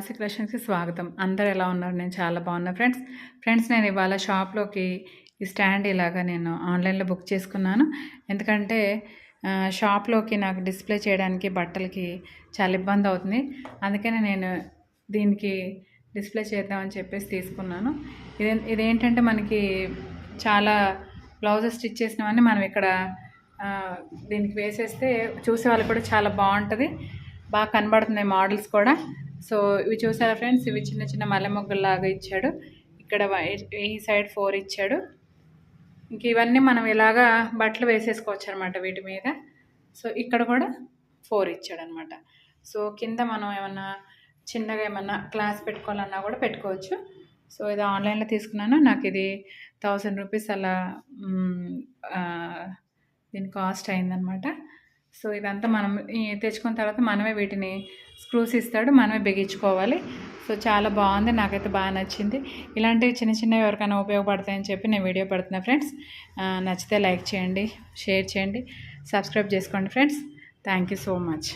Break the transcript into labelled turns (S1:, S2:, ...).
S1: రాశి కలెక్షన్స్‌కి స్వాగతం. అందరూ ఎలా ఉన్నారు? నేను చాలా బాగున్నా ఫ్రెండ్స్ నేను ఇవాళ షాప్‌లోకి ఈ స్టాండ్ ఇలాగా నేను ఆన్‌లైన్‌లో బుక్ చేసుకున్నాను. ఎందుకంటే షాప్‌లోకి నాకు డిస్‌ప్లే చేయడానికి బట్టలకి చాలా ఇబ్బంది అవుతుంది. అందుకనే నేను దీనికి డిస్‌ప్లే చేద్దామని చెప్పేసి తీసుకున్నాను. ఇదేంటంటే మనకి చాలా బ్లౌజెస్ స్టిచ్ చేసినవన్నీ మనం ఇక్కడ దీనికి వేసేస్తే చూసే వాళ్ళకి కూడా చాలా బాగుంటుంది. బాగా కనబడుతున్నాయి మోడల్స్ కూడా. సో ఇవి చూసారా ఫ్రెండ్స్, ఇవి చిన్న చిన్న మల్లె మొగ్గల్లాగా ఇచ్చాడు. ఇక్కడ ఈ సైడ్ 4 ఇచ్చాడు. ఇంక ఇవన్నీ మనం ఇలాగా బట్టలు వేసేసుకోవచ్చు అనమాట వీటి మీద. సో ఇక్కడ కూడా 4 ఇచ్చాడనమాట. సో కింద మనం ఏమన్నా చిన్నగా ఏమన్నా క్లాస్ పెట్టుకోవాలన్నా కూడా పెట్టుకోవచ్చు. సో ఇది ఆన్లైన్లో తీసుకున్నాను. నాకు ఇది 1000 రూపీస్ అలా దీని కాస్ట్ అయిందనమాట. సో ఇదంతా మనం తెచ్చుకున్న తర్వాత మనమే వీటిని స్క్రూస్ ఇస్తాడు, మనమే బిగించుకోవాలి. సో చాలా బాగుంది, నాకైతే బాగా నచ్చింది. ఇలాంటివి చిన్న చిన్నవి ఎవరికైనా ఉపయోగపడతాయని చెప్పి నేను వీడియో పెడుతున్నా ఫ్రెండ్స్. నచ్చితే లైక్ చేయండి, షేర్ చేయండి, సబ్స్క్రైబ్ చేసుకోండి friends. Thank you so much.